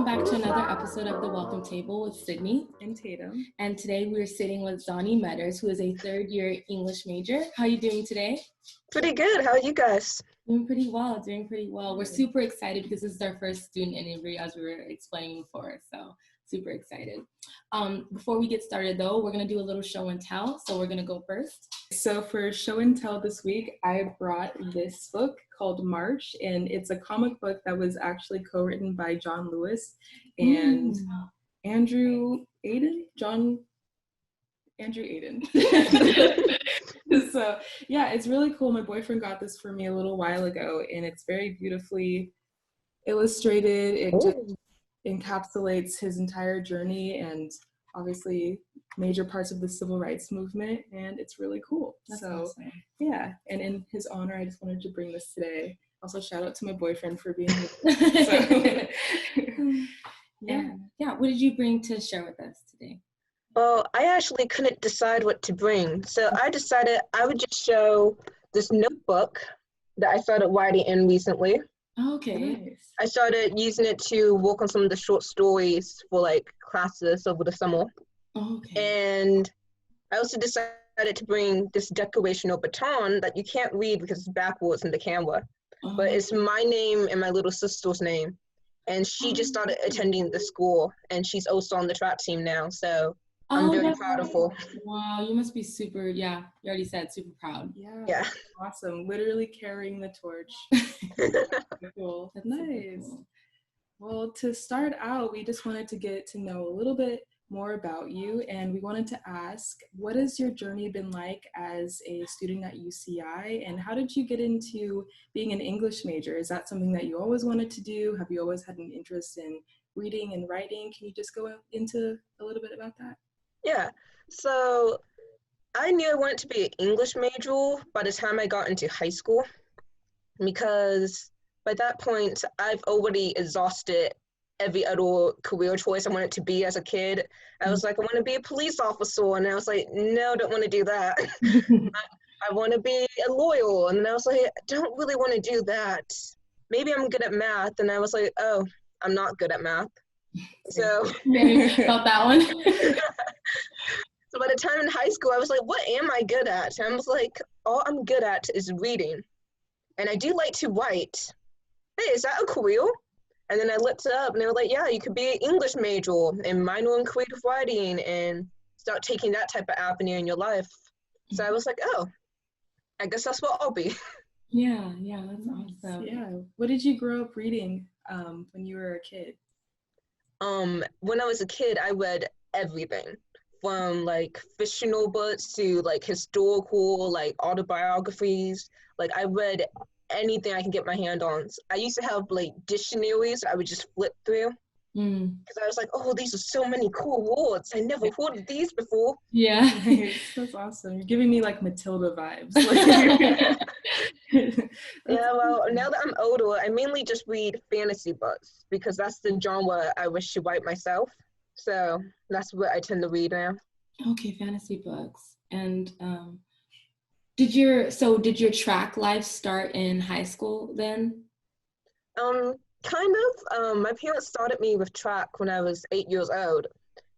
welcome back to another episode of The Welcome Table with Sydney and Tatum. And today we're sitting with Zani Meaders, who is a third-year English major. How are you doing today? Pretty good. How are you guys? Doing pretty well. We're super excited because this is our first student interview, as we were explaining before, so super excited. Before we get started, though, we're going to do a little show and tell, so we're going to go first. So for show and tell this week, I brought this book called March, and it's a comic book that was actually co-written by John Lewis and Andrew Aiden. So yeah, it's really cool. My boyfriend got this for me a little while ago, and it's very beautifully illustrated. It just encapsulates his entire journey and obviously major parts of the civil rights movement, and it's really cool. That's awesome. Yeah, and in his honor, I just wanted to bring this today. Also, shout out to my boyfriend for being here. Yeah. What did you bring to share with us today? Well, I actually couldn't decide what to bring, so I decided I would just show this notebook that I started writing in recently. Okay. Nice. I started using it to work on some of the short stories for like classes over the summer. Okay. And I also decided to bring this decorational baton that you can't read because it's backwards in the camera. But it's my name and my little sister's name. And she just started attending the school, and she's also on the track team now. So I'm very proud of her. Wow, you must be super, you already said super proud. Yeah. Awesome. Literally carrying the torch. Cool. That's nice. Cool. Well, to start out, we just wanted to get to know a little bit more about you, and we wanted to ask, what has your journey been like as a student at UCI, and how did you get into being an English major? Is that something that you always wanted to do? Have you always had an interest in reading and writing? Can you just go into a little bit about that? Yeah, so I knew I wanted to be an English major by the time I got into high school, because by that point, I've already exhausted every other career choice I wanted to be as a kid. I was like, I want to be a police officer, and I was like, no, don't want to do that. I want to be a lawyer, and then I was like, I don't really want to do that. Maybe I'm good at math, and I was like, oh, I'm not good at math. So felt that one. So by the time in high school, I was like, what am I good at? And I was like, all I'm good at is reading. And I do like to write. Hey, is that a career? And then I looked it up, and they were like, yeah, you could be an English major and minor in creative writing and start taking that type of avenue in your life. So I was like, oh, I guess that's what I'll be. Yeah, that's awesome. Yeah. What did you grow up reading when you were a kid? When I was a kid, I read everything from like fictional books to like historical, like autobiographies. Like I read anything I can get my hand on. I used to have like dictionaries I would just flip through because I was like, oh, these are so many cool words. I never heard of these before. Yeah. Nice. That's awesome. You're giving me like Matilda vibes. Yeah, well, now that I'm older, I mainly just read fantasy books because that's the genre I wish to write myself. So that's what I tend to read now. Okay, fantasy books. And did your track life start in high school then? Kind of. My parents started me with track when I was 8 years old,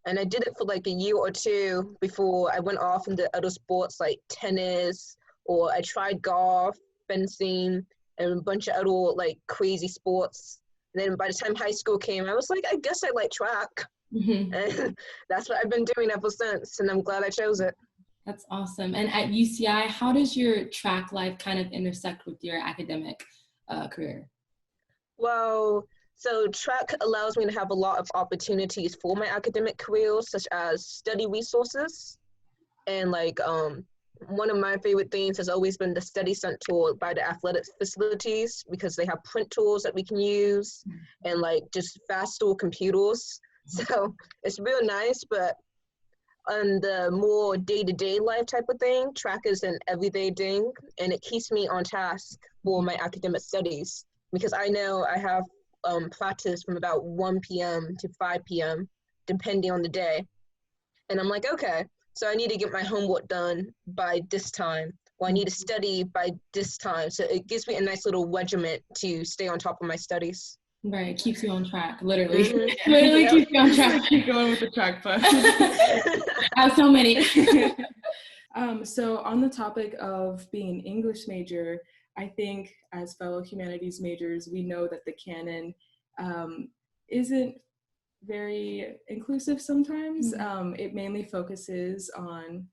and I did it for like a year or two before I went off into other sports like tennis, or I tried golf, fencing, and a bunch of other like crazy sports. And then by the time high school came, I was like, I guess I like track. And that's what I've been doing ever since, and I'm glad I chose it. That's awesome. And at UCI, how does your track life kind of intersect with your academic career? Well, so track allows me to have a lot of opportunities for my academic career, such as study resources. And like one of my favorite things has always been the study center by the athletics facilities, because they have printers that we can use and like just faster computers. So it's real nice, but on the more day-to-day life type of thing, track is an everyday thing, and it keeps me on task for my academic studies, because I know I have practice from about 1 p.m. to 5 p.m. depending on the day. And I'm like, okay, so I need to get my homework done by this time, or I need to study by this time. So it gives me a nice little regiment to stay on top of my studies. Right, keeps you on track, literally. Mhm. Literally Yep. keeps you on track. Keep going with the track puns. I have so many. So on the topic of being an English major, I think as fellow humanities majors, we know that the canon isn't very inclusive sometimes. It mainly focuses on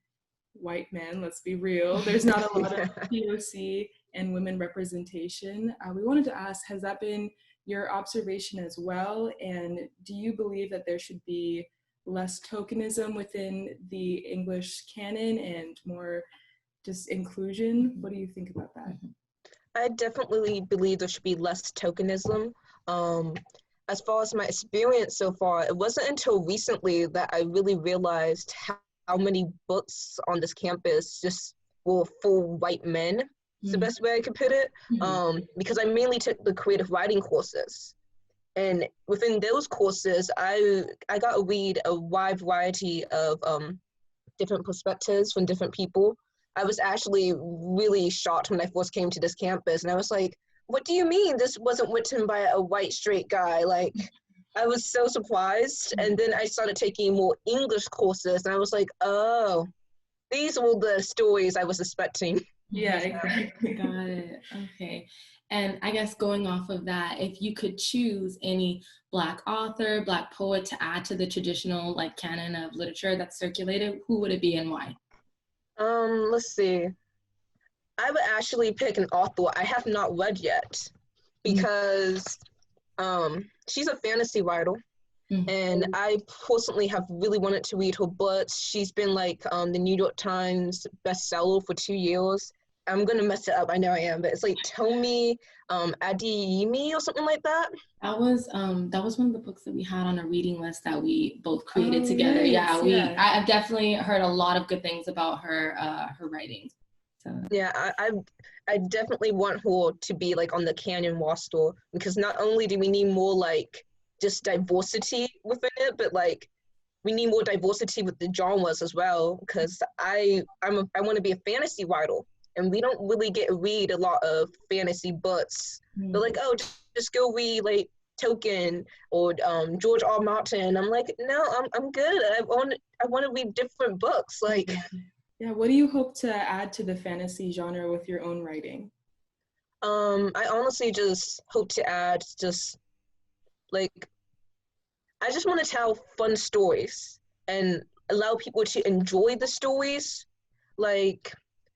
white men, let's be real. There's not a lot of POC and women representation. We wanted to ask, has that been your observation as well? And do you believe that there should be less tokenism within the English canon and more just inclusion? What do you think about that? I definitely believe there should be less tokenism. As far as my experience so far, it wasn't until recently that I really realized how many books on this campus just were full white men. It's the best way I could put it. Because I mainly took the creative writing courses. And within those courses, I got to read a wide variety of different perspectives from different people. I was actually really shocked when I first came to this campus, and I was like, what do you mean this wasn't written by a white straight guy? Like, I was so surprised. And then I started taking more English courses, and I was like, oh, these were the stories I was expecting. Yeah, exactly. Got it. Okay. And I guess going off of that, if you could choose any Black author, Black poet to add to the traditional like canon of literature that's circulated, who would it be and why? Let's see. I would actually pick an author I have not read yet because she's a fantasy writer. And I personally have really wanted to read her books. She's been like the New York Times bestseller for 2 years. I'm gonna mess it up, I know I am, but it's like Tomi Adeyemi or something like that. That was one of the books that we had on a reading list that we both created together. Nice. Yeah, I've definitely heard a lot of good things about her writing. So. Yeah, I definitely want her to be like on the canon roster, because not only do we need more like just diversity within it, but like we need more diversity with the genres as well, because I want to be a fantasy writer, and we don't really get to read a lot of fantasy books. They're like, oh, just go read like Tolkien or George R. Martin. I'm like, no, I'm good. I want to read different books. Like, yeah, what do you hope to add to the fantasy genre with your own writing? I honestly just hope to add just like, I just want to tell fun stories and allow people to enjoy the stories. Like,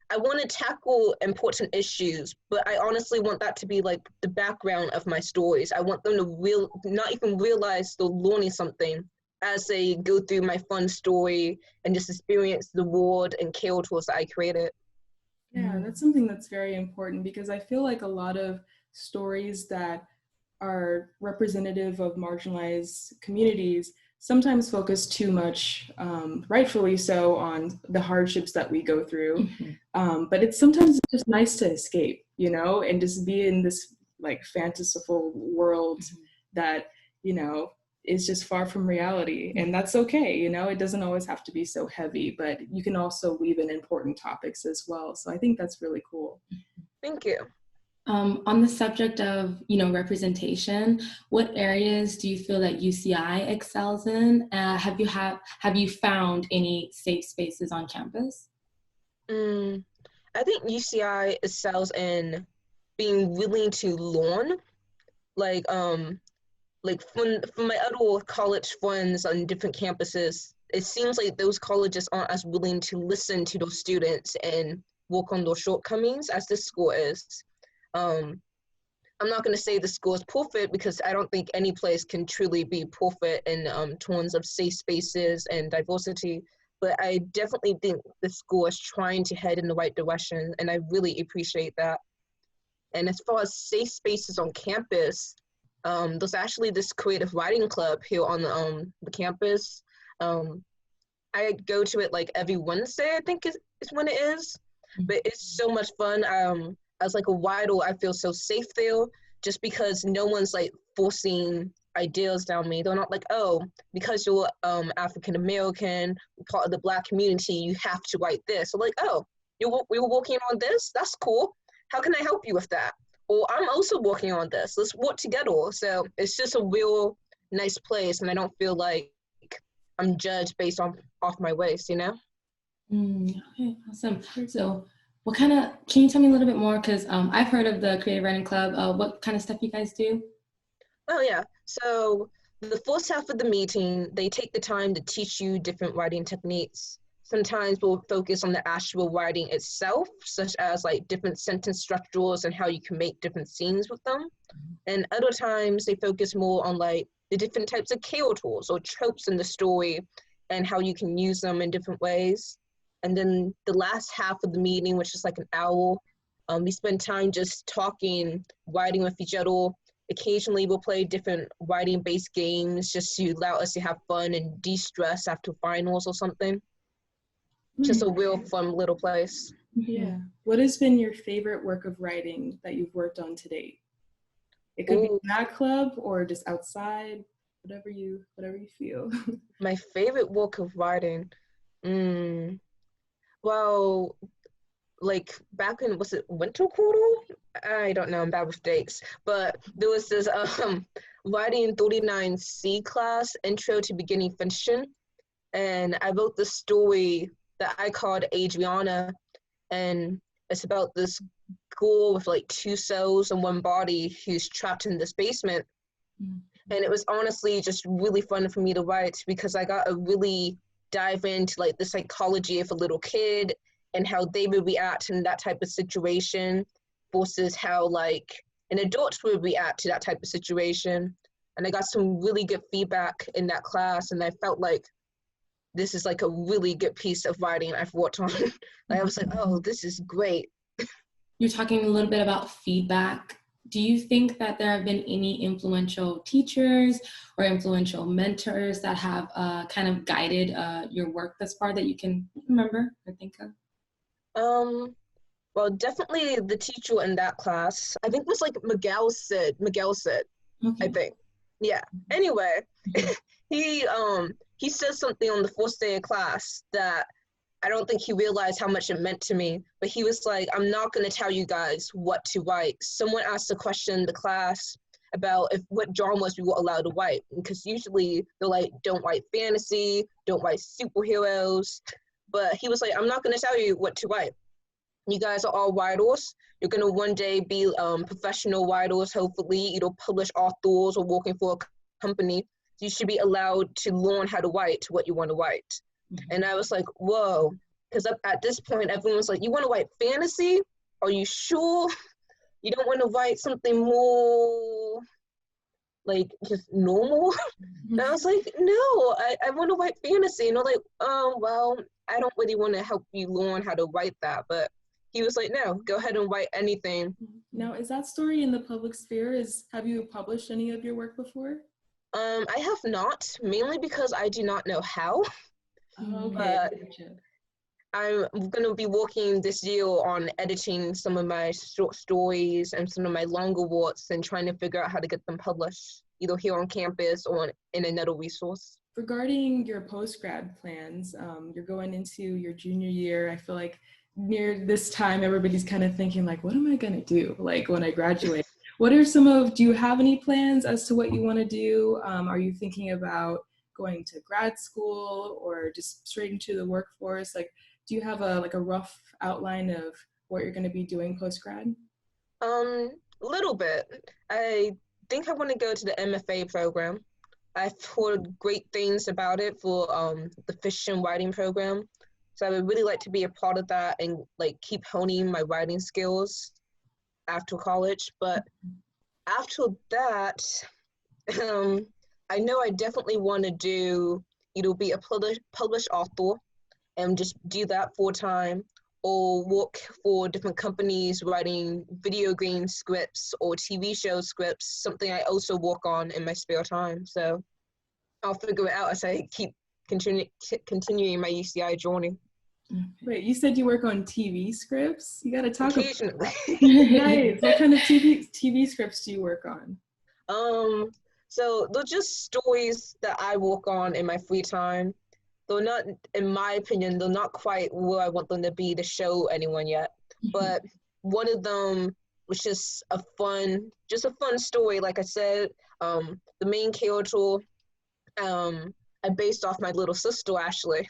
I want to tackle important issues, but I honestly want that to be like the background of my stories. I want them to not even realize they're learning something as they go through my fun story and just experience the world and characters that I created. Yeah, that's something that's very important, because I feel like a lot of stories that are representative of marginalized communities sometimes focus too much, rightfully so, on the hardships that we go through. But it's sometimes just nice to escape, you know, and just be in this like fanciful world that, you know, is just far from reality. And that's okay, you know, it doesn't always have to be so heavy, but you can also weave in important topics as well. So I think that's really cool. Thank you. On the subject of, you know, representation, what areas do you feel that UCI excels in? Have you found any safe spaces on campus? I think UCI excels in being willing to learn. Like from my other college friends on different campuses, it seems like those colleges aren't as willing to listen to those students and work on their shortcomings as this school is. I'm not going to say the school is perfect, because I don't think any place can truly be perfect in terms of safe spaces and diversity, but I definitely think the school is trying to head in the right direction, and I really appreciate that. And as far as safe spaces on campus, there's actually this creative writing club here on the campus. I go to it like every Wednesday, I think is when it is, but it's so much fun. As like a writer, I feel so safe there, just because no one's like forcing ideas down me. They're not like, oh, because you're African American, part of the Black community, you have to write this. So like, oh, we were working on this? That's cool. How can I help you with that? or I'm also working on this. Let's work together. So it's just a real nice place, and I don't feel like I'm judged based off my waist, you know? Okay, awesome. So can you tell me a little bit more? Because I've heard of the Creative Writing Club. What kind of stuff you guys do? Oh, yeah. So the first half of the meeting, they take the time to teach you different writing techniques. Sometimes we'll focus on the actual writing itself, such as like different sentence structures and how you can make different scenes with them. And other times they focus more on like the different types of characters or tropes in the story and how you can use them in different ways. And then the last half of the meeting, which is like an hour, we spend time just talking, writing with each other. Occasionally we'll play different writing-based games just to allow us to have fun and de-stress after finals or something. Just a real fun little place. Yeah. What has been your favorite work of writing that you've worked on to date? It could be in that club or just outside, whatever you feel. My favorite work of writing. Well, like back in, was it winter quarter? I don't know, I'm bad with dates. But there was this writing 39C class, Intro to Beginning Fiction. And I wrote this story that I called Adriana. And it's about this girl with like two souls and one body who's trapped in this basement. And it was honestly just really fun for me to write because I got a really dive into like the psychology of a little kid and how they would react in that type of situation versus how like an adult would react to that type of situation. And I got some really good feedback in that class, and I felt like this is like a really good piece of writing I've worked on. Like I was like, oh, this is great. You're talking a little bit about feedback. Do you think that there have been any influential teachers or influential mentors that have kind of guided your work thus far that you can remember or think of? Well, definitely the teacher in that class. I think it was like Miguel Sid, Okay. I think. Yeah. Anyway, he said something on the first day of class that I don't think he realized how much it meant to me. But he was like, I'm not going to tell you guys what to write. Someone asked a question in the class about what genres we were allowed to write. Because usually they're like, don't write fantasy, don't write superheroes. But he was like, I'm not going to tell you what to write. You guys are all writers. You're going to one day be professional writers, hopefully, either published authors or working for a company. You should be allowed to learn how to write what you want to write. And I was like, whoa. Because at this point, everyone was like, you want to write fantasy? Are you sure? You don't want to write something more like just normal? And I was like, no, I want to write fantasy. And they're like, oh, well, I don't really want to help you learn how to write that. But he was like, no, go ahead and write anything. Now, is that story in the public sphere? Have you published any of your work before? I have not, mainly because I do not know how. Okay. I'm going to be working this year on editing some of my short stories and some of my longer works and trying to figure out how to get them published, either here on campus or in another resource. Regarding your postgrad plans, you're going into your junior year. I feel like near this time, everybody's kind of thinking like, what am I going to do? Like when I graduate, do you have any plans as to what you want to do? Are you thinking about going to grad school or just straight into the workforce? Like, do you have a rough outline of what you're going to be doing post-grad? A little bit. I think I want to go to the MFA program. I've heard great things about it for the fiction writing program. So I would really like to be a part of that and like keep honing my writing skills after college. But after that, I know I definitely want to do either be a published author and just do that full time, or work for different companies writing video game scripts or TV show scripts, something I also work on in my spare time. So I'll figure it out as I keep continuing my UCI journey. Wait, you said you work on TV scripts? You got to talk Occasionally. about that. Nice. What kind of TV scripts do you work on? So they're just stories that I work on in my free time. They're not, in my opinion, they're not quite where I want them to be to show anyone yet. But one of them was just a fun story. Like I said, the main character, I based off my little sister actually.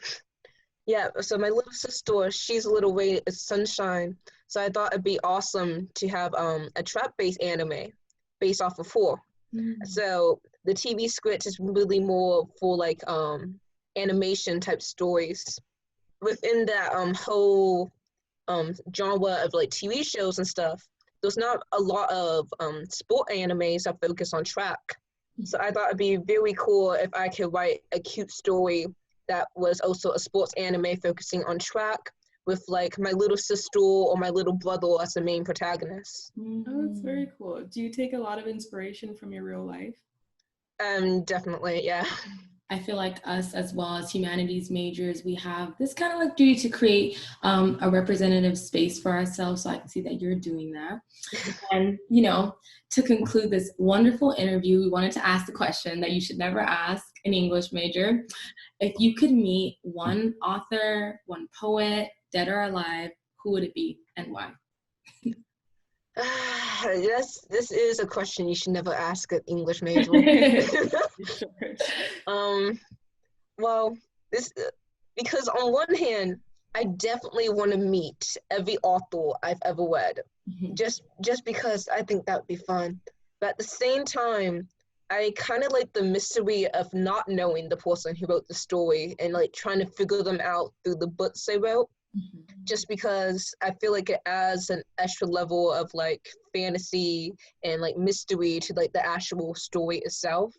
Yeah, so my little sister, she's a little ray of sunshine. So I thought it'd be awesome to have a trap-based anime based off of her. So the TV script is really more for like animation type stories. Within that whole genre of like TV shows and stuff, there's not a lot of sport animes that focus on track. So I thought it'd be very cool if I could write a cute story that was also a sports anime focusing on track with like my little sister or my little brother as the main protagonist. Oh, that's very cool. Do you take a lot of inspiration from your real life? Definitely, yeah. I feel like us, as well as humanities majors, we have this kind of like duty to create a representative space for ourselves. So I can see that you're doing that. And, you know, to conclude this wonderful interview, we wanted to ask the question that you should never ask an English major. If you could meet one author, one poet, dead or alive, who would it be and why? This is a question you should never ask an English major. Well, because on one hand, I definitely want to meet every author I've ever read, just because I think that would be fun. But at the same time, I kind of like the mystery of not knowing the person who wrote the story and like trying to figure them out through the books they wrote. Just because I feel like it adds an extra level of like fantasy and like mystery to like the actual story itself.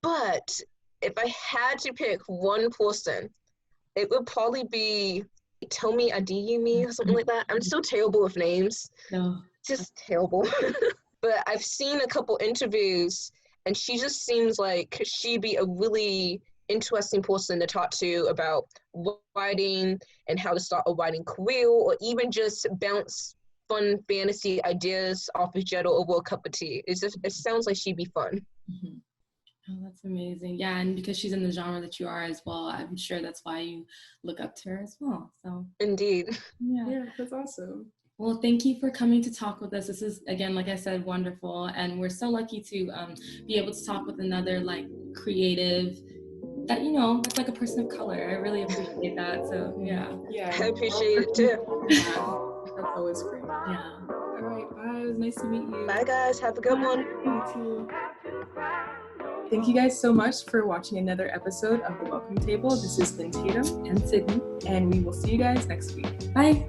But if I had to pick one person, it would probably be Tomi Adeyemi or something like that. I'm so terrible with names. No. Just terrible. But I've seen a couple interviews and she just seems like she'd be a really interesting person to talk to about writing and how to start a writing career, or even just bounce fun fantasy ideas off each other over a cup of tea. It sounds like she'd be fun. Oh, that's amazing. Yeah, and because she's in the genre that you are as well, I'm sure that's why you look up to her as well. So Indeed. Yeah, that's awesome. Well, thank you for coming to talk with us. This is, again, like I said, wonderful. And we're so lucky to be able to talk with another like creative that, you know, that's like a person of color. I really appreciate that. So yeah. I appreciate it too. Yeah, that's always great. Yeah. All right, bye. It was nice to meet you. Bye guys, have a good one. You too. Thank you guys so much for watching another episode of The Welcome Table. This has been Tatum And Sydney. and we will see you guys next week. Bye.